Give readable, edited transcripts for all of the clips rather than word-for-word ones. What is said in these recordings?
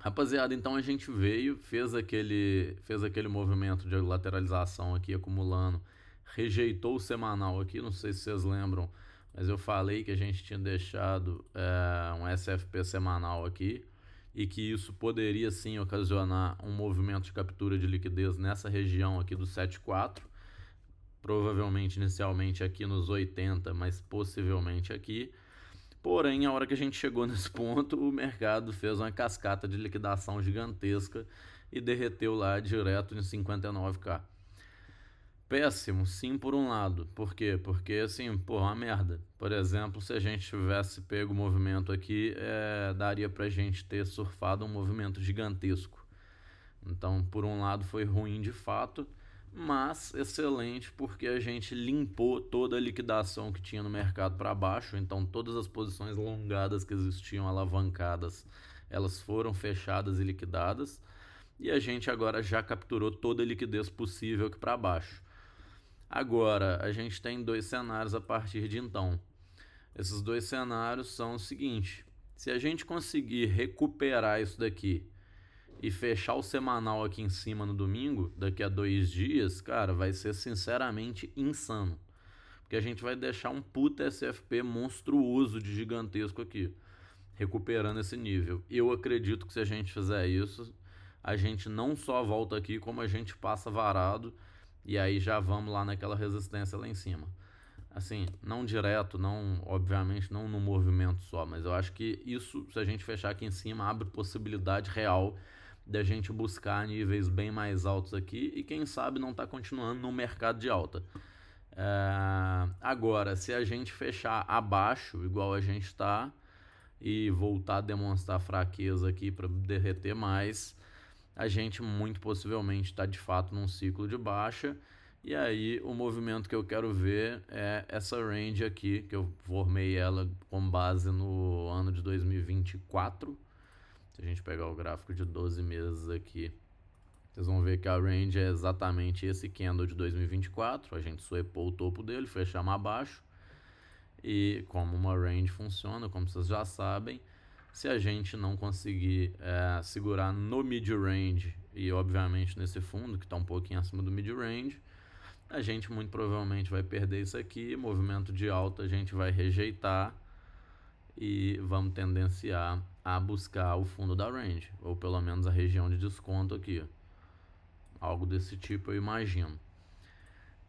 Rapaziada, então a gente veio, fez aquele movimento de lateralização aqui acumulando, rejeitou o semanal aqui, não sei se vocês lembram, mas eu falei que a gente tinha deixado um SFP semanal aqui e que isso poderia sim ocasionar um movimento de captura de liquidez nessa região aqui do 7,4, provavelmente inicialmente aqui nos 80, mas possivelmente aqui. Porém, a hora que a gente chegou nesse ponto, o mercado fez uma cascata de liquidação gigantesca e derreteu lá direto em 59k. Péssimo, sim, por um lado. Por quê? Porque, assim, porra, uma merda. Por exemplo, se a gente tivesse pego o movimento aqui, daria pra gente ter surfado um movimento gigantesco. Então, por um lado, foi ruim de fato, mas excelente porque a gente limpou toda a liquidação que tinha no mercado para baixo. Então, todas as posições longadas que existiam alavancadas, elas foram fechadas e liquidadas. E a gente agora já capturou toda a liquidez possível aqui para baixo. Agora, a gente tem dois cenários a partir de então. Esses dois cenários são o seguinte: se a gente conseguir recuperar isso daqui e fechar o semanal aqui em cima no domingo, daqui a 2 dias, cara, vai ser sinceramente insano. Porque a gente vai deixar um puta SFP monstruoso de gigantesco aqui, recuperando esse nível. Eu acredito que se a gente fizer isso, a gente não só volta aqui, como a gente passa varado e aí já vamos lá naquela resistência lá em cima. Assim, não direto, não, obviamente não no movimento só, mas eu acho que isso, se a gente fechar aqui em cima, abre possibilidade real da gente buscar níveis bem mais altos aqui e quem sabe não tá continuando no mercado de alta. Agora, se a gente fechar abaixo, igual a gente está, e voltar a demonstrar fraqueza aqui para derreter mais, a gente muito possivelmente está de fato num ciclo de baixa. E aí o movimento que eu quero ver é essa range aqui, que eu formei ela com base no ano de 2024. Se a gente pegar o gráfico de 12 meses aqui, vocês vão ver que a range é exatamente esse candle de 2024. A gente swapou o topo dele, fechamos abaixo. E como uma range funciona, como vocês já sabem, se a gente não conseguir segurar no mid-range e obviamente nesse fundo que está um pouquinho acima do mid-range, a gente muito provavelmente vai perder isso aqui. Movimento de alta a gente vai rejeitar e vamos tendenciar a buscar o fundo da range, ou pelo menos a região de desconto aqui. Algo desse tipo eu imagino.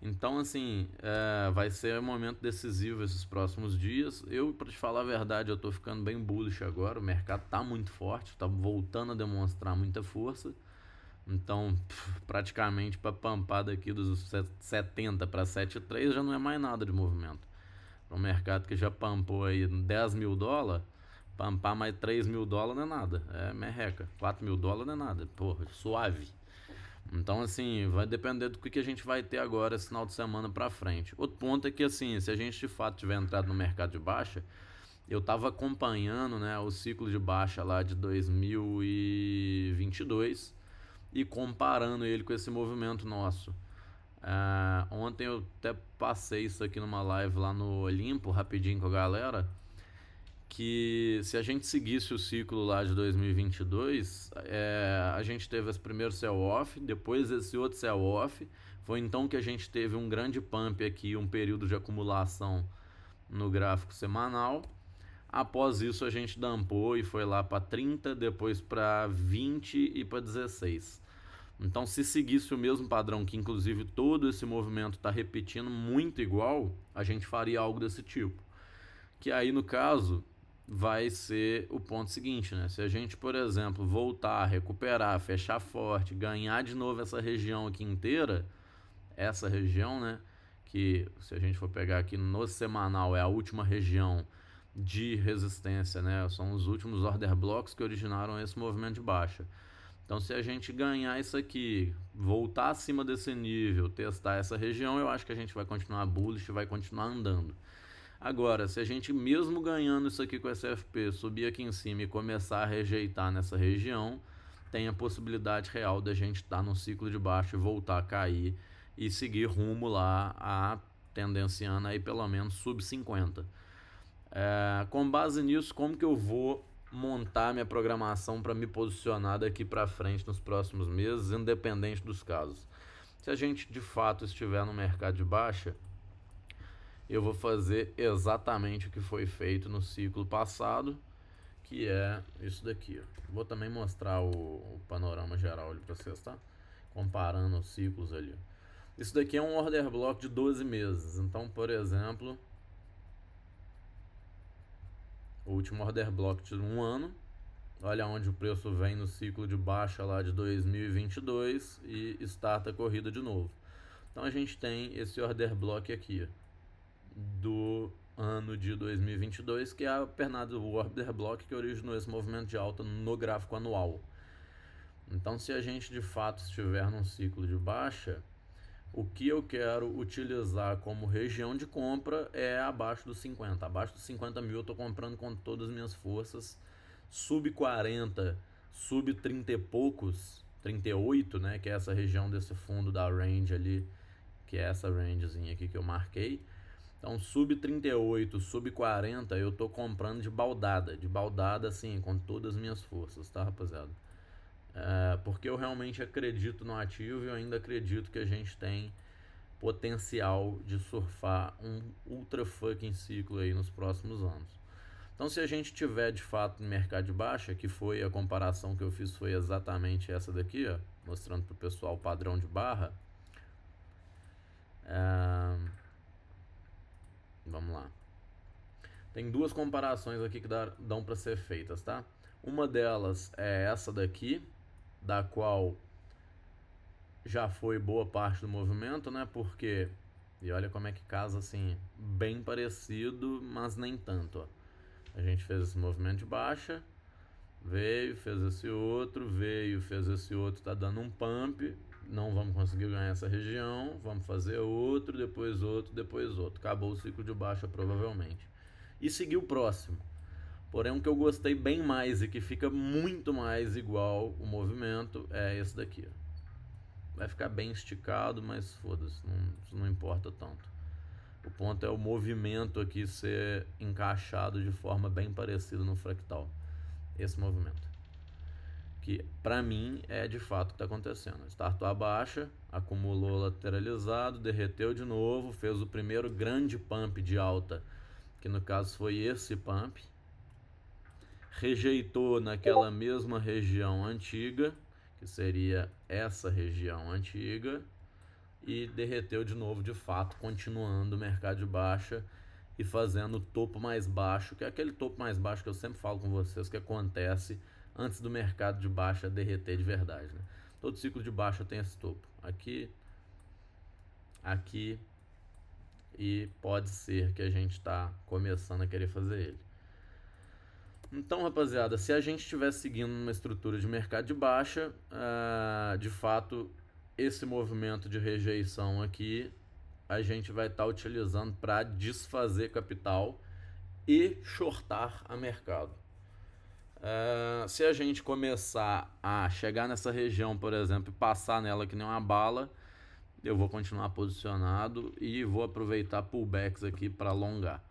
Então, assim, vai ser um momento decisivo esses próximos dias. Eu, para te falar a verdade, eu tô ficando bem bullish agora. O mercado tá muito forte, tá voltando a demonstrar muita força. Então, praticamente para pampar daqui dos 70 para 7,3 já não é mais nada de movimento. Para um mercado que já pampou aí 10 mil dólares, pampar mais 3 mil dólares não é nada. É merreca. 4 mil dólares não é nada. Porra, suave. Então, assim, vai depender do que a gente vai ter agora esse final de semana pra frente. Outro ponto é que, assim, se a gente de fato tiver entrado no mercado de baixa, eu tava acompanhando, né, o ciclo de baixa lá de 2022 e comparando ele com esse movimento nosso. Ontem eu até passei isso aqui numa live lá no Olimpo, rapidinho com a galera, que se a gente seguisse o ciclo lá de 2022, a gente teve esse primeiro sell-off, depois esse outro sell-off, foi então que a gente teve um grande pump aqui, um período de acumulação no gráfico semanal. Após isso a gente dumpou e foi lá para 30, depois para 20 e para 16. Então, se seguisse o mesmo padrão, que inclusive todo esse movimento está repetindo muito igual, a gente faria algo desse tipo. Que aí, no caso, vai ser o ponto seguinte, né? Se a gente, por exemplo, voltar, recuperar, fechar forte, ganhar de novo essa região aqui inteira, essa região, né? Que se a gente for pegar aqui no semanal é a última região de resistência, né? São os últimos order blocks que originaram esse movimento de baixa. Então, se a gente ganhar isso aqui, voltar acima desse nível, testar essa região, eu acho que a gente vai continuar bullish, vai continuar andando. Agora, se a gente mesmo ganhando isso aqui com o SFP, subir aqui em cima e começar a rejeitar nessa região, tem a possibilidade real da gente estar no ciclo de baixo e voltar a cair e seguir rumo lá a tendenciando aí pelo menos sub 50. Com base nisso, como que eu vou montar minha programação para me posicionar daqui para frente nos próximos meses, independente dos casos. Se a gente de fato estiver no mercado de baixa, eu vou fazer exatamente o que foi feito no ciclo passado, que é isso daqui. Vou também mostrar o panorama geral ali para vocês, tá? Comparando os ciclos ali. Isso daqui é um order block de 12 meses. Então, por exemplo, o último order block de um ano, olha onde o preço vem no ciclo de baixa lá de 2022 e starta a corrida de novo. Então a gente tem esse order block aqui do ano de 2022, que é a pernada do order block que originou esse movimento de alta no gráfico anual. Então, se a gente de fato estiver num ciclo de baixa, o que eu quero utilizar como região de compra é abaixo dos 50. Abaixo dos 50 mil eu estou comprando com todas as minhas forças. Sub 40, sub 30 e poucos, 38, né, que é essa região desse fundo da range ali, que é essa rangezinha aqui que eu marquei. Então, sub 38, sub 40, eu tô comprando de baldada assim, com todas as minhas forças, tá, rapaziada? Porque eu realmente acredito no ativo e eu ainda acredito que a gente tem potencial de surfar um ultra fucking ciclo aí nos próximos anos. Então, se a gente tiver de fato no mercado de baixa, que foi a comparação que eu fiz, foi exatamente essa daqui, ó, mostrando para o pessoal o padrão de barra. Vamos lá. Tem duas comparações aqui que dão para ser feitas, tá? Uma delas é essa daqui, da qual já foi boa parte do movimento, né? Porque, e olha como é que casa assim, bem parecido, mas nem tanto, ó. A gente fez esse movimento de baixa, veio, fez esse outro, veio, fez esse outro, tá dando um pump, não vamos conseguir ganhar essa região, vamos fazer outro, depois outro, depois outro. Acabou o ciclo de baixa provavelmente. E seguir o próximo. Porém, o que eu gostei bem mais e que fica muito mais igual o movimento é esse daqui, ó. Vai ficar bem esticado, mas foda-se, não importa tanto. O ponto é o movimento aqui ser encaixado de forma bem parecida no fractal. Esse movimento. Que pra mim é de fato o que está acontecendo. Startou a baixa, acumulou lateralizado, derreteu de novo, fez o primeiro grande pump de alta, que no caso foi esse pump. Rejeitou naquela mesma região antiga, que seria essa região antiga, e derreteu de novo de fato, continuando o mercado de baixa e fazendo o topo mais baixo, que é aquele topo mais baixo que eu sempre falo com vocês que acontece antes do mercado de baixa derreter de verdade, né? Todo ciclo de baixa tem esse topo, aqui, aqui, e pode ser que a gente está começando a querer fazer ele. Então, rapaziada, se a gente estiver seguindo uma estrutura de mercado de baixa, de fato, esse movimento de rejeição aqui, a gente vai estar utilizando para desfazer capital e shortar a mercado. Se a gente começar a chegar nessa região, por exemplo, e passar nela que nem uma bala, eu vou continuar posicionado e vou aproveitar pullbacks aqui para alongar.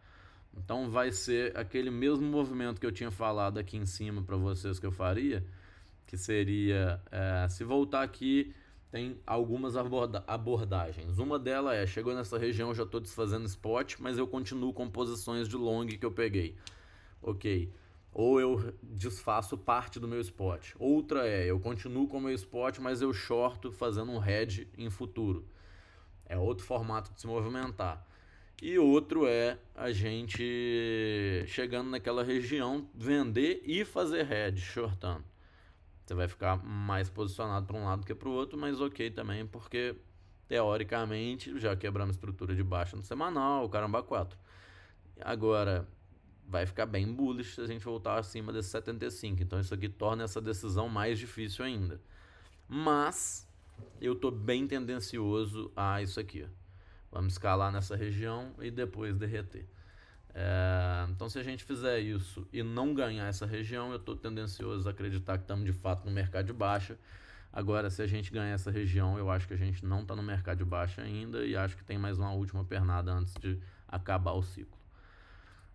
Então vai ser aquele mesmo movimento que eu tinha falado aqui em cima para vocês que eu faria, que seria, se voltar aqui, tem algumas abordagens. Uma delas é, chegou nessa região, eu já estou desfazendo spot, mas eu continuo com posições de long que eu peguei. Ok. Ou eu desfaço parte do meu spot. Outra é, eu continuo com o meu spot, mas eu shorto fazendo um hedge em futuro. É outro formato de se movimentar. E outro é a gente chegando naquela região, vender e fazer hedge, shortando. Você vai ficar mais posicionado para um lado que para o outro, mas ok também, porque teoricamente já quebramos estrutura de baixa no semanal, o caramba 4. Agora, vai ficar bem bullish se a gente voltar acima desse 75. Então isso aqui torna essa decisão mais difícil ainda. Mas eu tô bem tendencioso a isso aqui. Vamos escalar nessa região e depois derreter. Então se a gente fizer isso e não ganhar essa região, eu estou tendencioso a acreditar que estamos de fato no mercado de baixa. Agora, se a gente ganhar essa região, eu acho que a gente não está no mercado de baixa ainda e acho que tem mais uma última pernada antes de acabar o ciclo.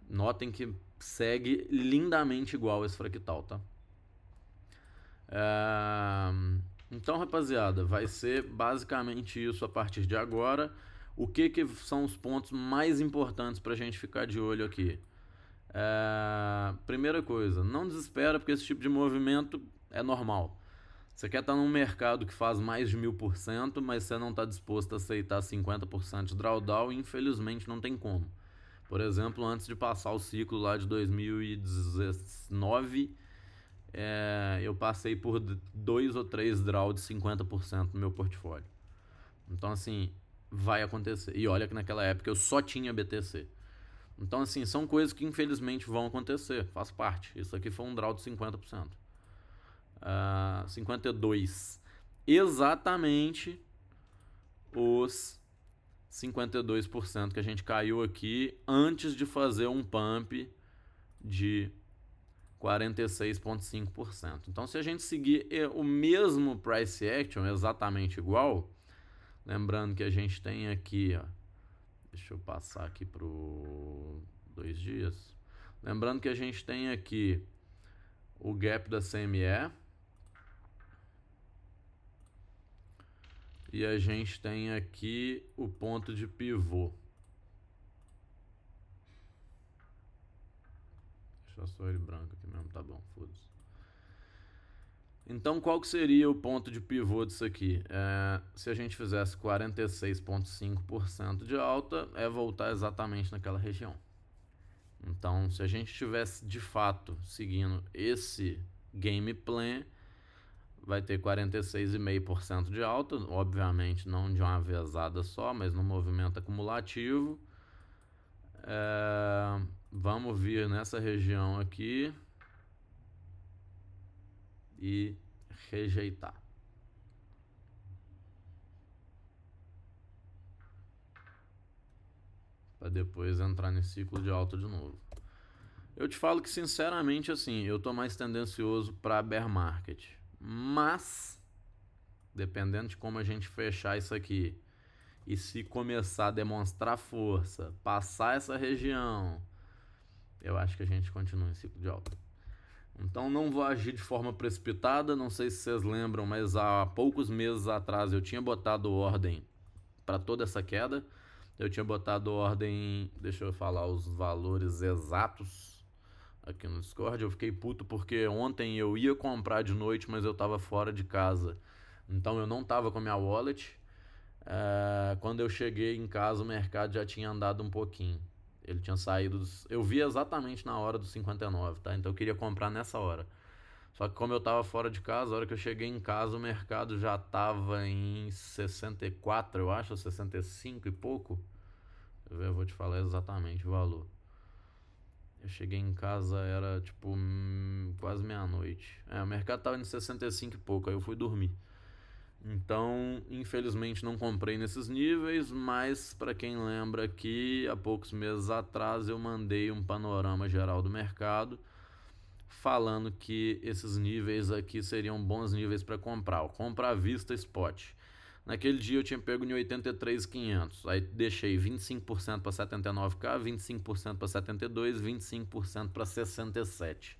Notem que segue lindamente igual esse fractal, tá? Então, rapaziada, vai ser basicamente isso a partir de agora. O que são os pontos mais importantes para a gente ficar de olho aqui? Primeira coisa, não desespera, porque esse tipo de movimento é normal. Você quer estar num mercado que faz mais de 1000%, mas você não está disposto a aceitar 50% de drawdown, infelizmente não tem como. Por exemplo, antes de passar o ciclo lá de 2019, eu passei por 2 ou 3 draws de 50% no meu portfólio. Então, assim, vai acontecer. E olha que naquela época eu só tinha BTC. Então, assim, são coisas que infelizmente vão acontecer, faz parte. Isso aqui foi um draw de 50%. 52%. Exatamente os 52% que a gente caiu aqui antes de fazer um pump de 46,5%. Então, se a gente seguir o mesmo price action, exatamente igual, lembrando que a gente tem aqui, ó, deixa eu passar aqui para 2 dias. Lembrando que a gente tem aqui o gap da CME e a gente tem aqui o ponto de pivô. Deixa só ele branco aqui mesmo, tá bom, foda-se. Então, qual que seria o ponto de pivô disso aqui? Se a gente fizesse 46,5% de alta, voltar exatamente naquela região. Então, se a gente estivesse de fato seguindo esse game plan, vai ter 46,5% de alta, obviamente não de uma vezada só, mas no movimento acumulativo. Vamos vir nessa região aqui e rejeitar. Para depois entrar nesse ciclo de alta de novo. Eu te falo que sinceramente assim, eu tô mais tendencioso para bear market. Mas dependendo de como a gente fechar isso aqui e se começar a demonstrar força, passar essa região, eu acho que a gente continua em ciclo de alta. Então não vou agir de forma precipitada, não sei se vocês lembram, mas há poucos meses atrás eu tinha botado ordem para toda essa queda. Eu tinha botado ordem, deixa eu falar os valores exatos aqui no Discord. Eu fiquei puto porque ontem eu ia comprar de noite, mas eu tava fora de casa. Então eu não tava com a minha wallet. Quando eu cheguei em casa, o mercado já tinha andado um pouquinho. Ele tinha saído. Eu vi exatamente na hora dos 59, tá? Então eu queria comprar nessa hora. Só que como eu tava fora de casa, a hora que eu cheguei em casa, o mercado já tava em 64, eu acho, 65 e pouco. Eu vou te falar exatamente o valor. Eu cheguei em casa, era tipo quase meia-noite. O mercado tava em 65 e pouco, aí eu fui dormir. Então, infelizmente não comprei nesses níveis, mas para quem lembra aqui, há poucos meses atrás eu mandei um panorama geral do mercado falando que esses níveis aqui seriam bons níveis para comprar. Compra à vista spot. Naquele dia eu tinha pego em 83.500, aí deixei 25% para 79k, 25% para 72, 25% para 67,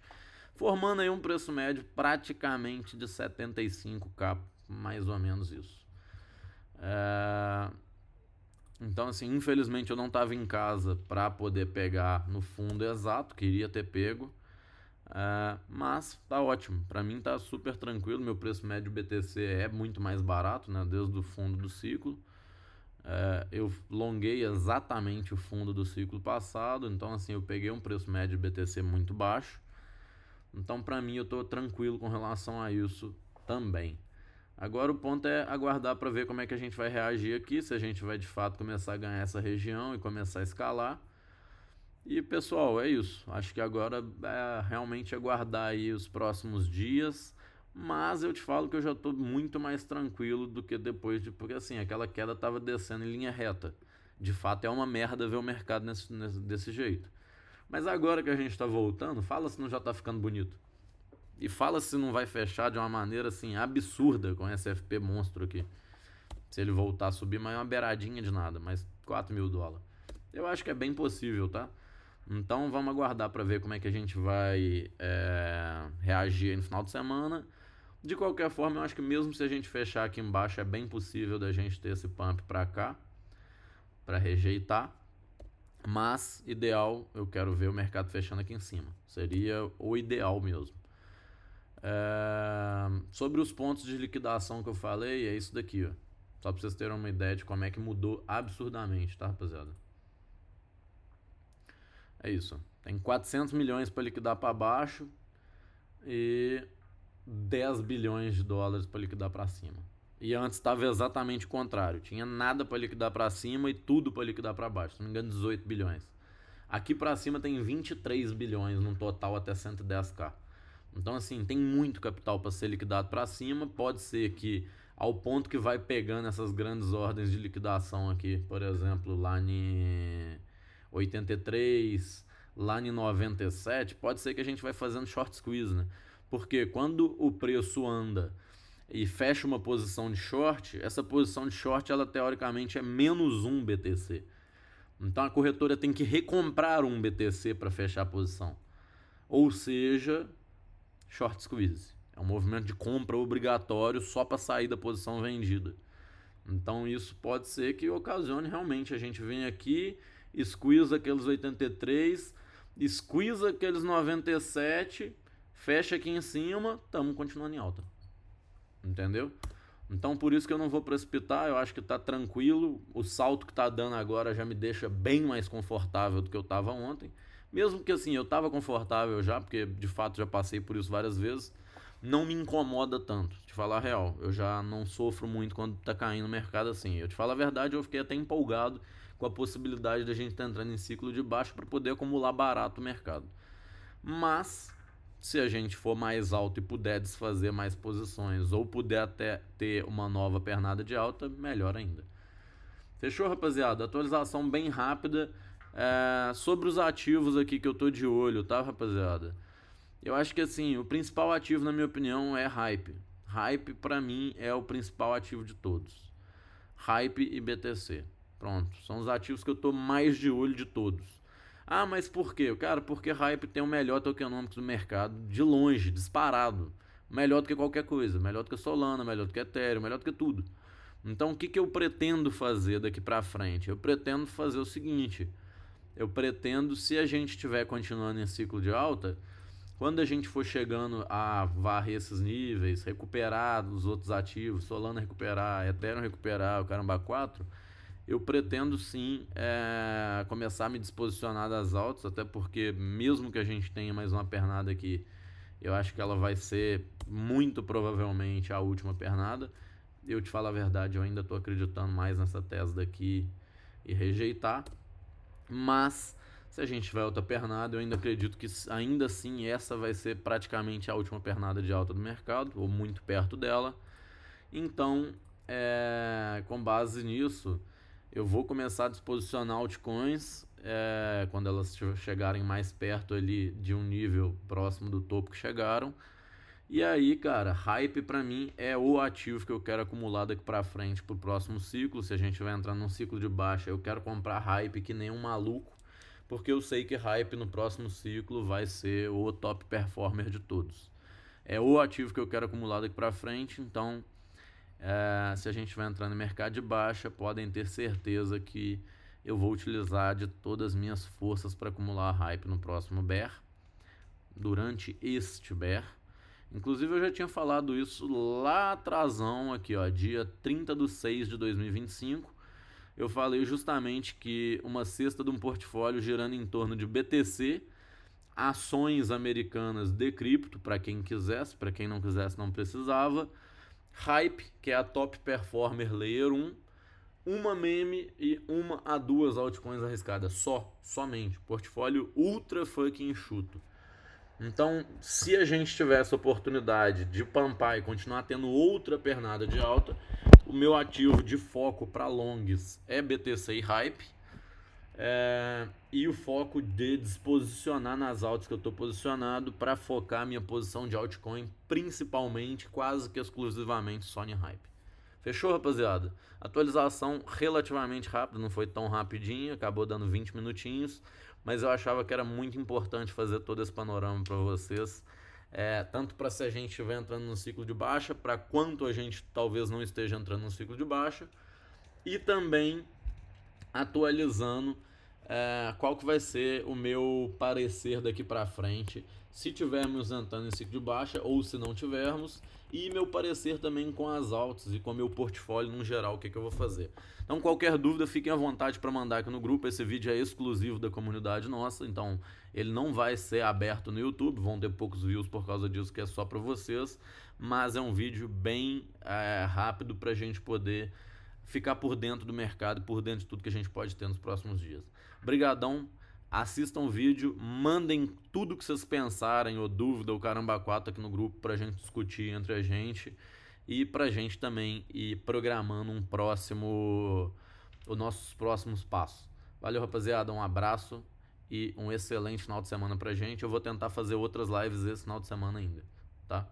formando aí um preço médio praticamente de 75k, mais ou menos isso. Então, assim, infelizmente eu não estava em casa para poder pegar no fundo exato, queria ter pego. Mas tá ótimo, para mim tá super tranquilo. Meu preço médio BTC é muito mais barato, né, desde o fundo do ciclo. Eu longuei exatamente o fundo do ciclo passado, então assim, eu peguei um preço médio de BTC muito baixo. Então para mim eu tô tranquilo com relação a isso também. Agora o ponto é aguardar para ver como é que a gente vai reagir aqui, se a gente vai de fato começar a ganhar essa região e começar a escalar. E pessoal, é isso. Acho que agora é realmente aguardar aí os próximos dias. Mas eu te falo que eu já tô muito mais tranquilo do que depois de. Porque assim, aquela queda tava descendo em linha reta. De fato é uma merda ver o mercado desse jeito. Mas agora que a gente tá voltando, fala se não já tá ficando bonito. E fala se não vai fechar de uma maneira assim absurda com esse FP monstro aqui. Se ele voltar a subir, mas é uma beiradinha de nada, mas 4 mil dólares. Eu acho que é bem possível, tá? Então vamos aguardar para ver como é que a gente vai reagir no final de semana. De qualquer forma, eu acho que mesmo se a gente fechar aqui embaixo, é bem possível da gente ter esse pump para cá, para rejeitar. Mas, ideal, eu quero ver o mercado fechando aqui em cima. Seria o ideal mesmo. Sobre os pontos de liquidação que eu falei, é isso daqui, ó. Só para vocês terem uma ideia de como é que mudou absurdamente, tá, rapaziada? É isso. Tem 400 milhões para liquidar para baixo e 10 bilhões de dólares para liquidar para cima. E antes estava exatamente o contrário. Tinha nada para liquidar para cima e tudo para liquidar para baixo. Se não me engano, 18 bilhões. Aqui para cima tem 23 bilhões no total até 110k. Então, assim, tem muito capital para ser liquidado para cima. Pode ser que, ao ponto que vai pegando essas grandes ordens de liquidação aqui, por exemplo, lá em 83, lá em 97, pode ser que a gente vai fazendo short squeeze, né? Porque quando o preço anda e fecha uma posição de short, essa posição de short, ela teoricamente é menos um BTC. Então a corretora tem que recomprar um BTC para fechar a posição. Ou seja, short squeeze. É um movimento de compra obrigatório só para sair da posição vendida. Então isso pode ser que ocasione realmente a gente vem aqui, squeeze aqueles 83, squeeze aqueles 97, fecha aqui em cima, estamos continuando em alta. Entendeu? Então por isso que eu não vou precipitar, eu acho que tá tranquilo. O salto que tá dando agora já me deixa bem mais confortável do que eu tava ontem. Mesmo que assim, eu tava confortável já, porque de fato já passei por isso várias vezes. Não me incomoda tanto, te falar a real. Eu já não sofro muito quando tá caindo no mercado assim. Eu te falo a verdade, eu fiquei até empolgado com a possibilidade da gente estar entrando em ciclo de baixo para poder acumular barato o mercado. Mas se a gente for mais alto e puder desfazer mais posições ou puder até ter uma nova pernada de alta, melhor ainda. Fechou, rapaziada? Atualização bem rápida sobre os ativos aqui que eu tô de olho, tá, rapaziada? Eu acho que assim, o principal ativo, na minha opinião, é Hype. Hype, pra mim, é o principal ativo de todos. Hype e BTC. Pronto, são os ativos que eu tô mais de olho de todos. Ah, mas por quê? Cara, porque Hype tem o melhor tokenomics do mercado, de longe, disparado. Melhor do que qualquer coisa. Melhor do que Solana, melhor do que Ethereum, melhor do que tudo. Então, o que eu pretendo fazer daqui pra frente? Eu pretendo fazer o seguinte. Eu pretendo, se a gente estiver continuando em ciclo de alta, quando a gente for chegando a varrer esses níveis, recuperar os outros ativos, Solana recuperar, Ethereum recuperar, o Caramba 4, eu pretendo sim começar a me disposicionar das altas, até porque mesmo que a gente tenha mais uma pernada aqui, eu acho que ela vai ser muito provavelmente a última pernada. Eu te falo a verdade, eu ainda estou acreditando mais nessa tese daqui e rejeitar. Mas se a gente tiver outra pernada, eu ainda acredito que ainda assim essa vai ser praticamente a última pernada de alta do mercado, ou muito perto dela. Então, com base nisso, eu vou começar a disposicionar altcoins quando elas chegarem mais perto ali de um nível próximo do topo que chegaram. E aí, cara, Hype pra mim é o ativo que eu quero acumular daqui pra frente pro próximo ciclo. Se a gente vai entrar num ciclo de baixa, eu quero comprar Hype que nem um maluco, porque eu sei que Hype no próximo ciclo vai ser o top performer de todos. É o ativo que eu quero acumular daqui pra frente, então se a gente vai entrar no mercado de baixa, podem ter certeza que eu vou utilizar de todas as minhas forças para acumular Hype no próximo bear, durante este bear. Inclusive eu já tinha falado isso lá atrasão, aqui ó, dia 30/6/2025. Eu falei justamente que uma cesta de um portfólio girando em torno de BTC, ações americanas de cripto, para quem quisesse, para quem não quisesse não precisava, Hype, que é a top performer layer 1, uma meme e uma a duas altcoins arriscadas, somente, portfólio ultra fucking enxuto. Então, se a gente tivesse a oportunidade de pampar e continuar tendo outra pernada de alta, o meu ativo de foco para longs é BTC e Hype. E o foco de disposicionar nas altas que eu estou posicionado para focar minha posição de altcoin, principalmente, quase que exclusivamente só em Hype. Fechou, rapaziada? Atualização relativamente rápida, não foi tão rapidinha, acabou dando 20 minutinhos. mas eu achava que era muito importante fazer todo esse panorama para vocês, tanto para se a gente estiver entrando no ciclo de baixa, para quanto a gente talvez não esteja entrando no ciclo de baixa, e também atualizando qual que vai ser o meu parecer daqui para frente, se tivermos entrando em ciclo de baixa ou se não tivermos, e meu parecer também com as altas e com meu portfólio no geral, o que eu vou fazer. Então, qualquer dúvida, fiquem à vontade para mandar aqui no grupo. Esse vídeo é exclusivo da comunidade nossa, então ele não vai ser aberto no YouTube, vão ter poucos views por causa disso, que é só para vocês, mas é um vídeo bem rápido para a gente poder ficar por dentro do mercado e por dentro de tudo que a gente pode ter nos próximos dias. Brigadão, assistam o vídeo, mandem tudo que vocês pensarem ou dúvida ou caramba 4 aqui no grupo pra gente discutir entre a gente e pra gente também ir programando os nossos próximos passos. Valeu, rapaziada, um abraço e um excelente final de semana pra gente. Eu vou tentar fazer outras lives esse final de semana ainda, tá?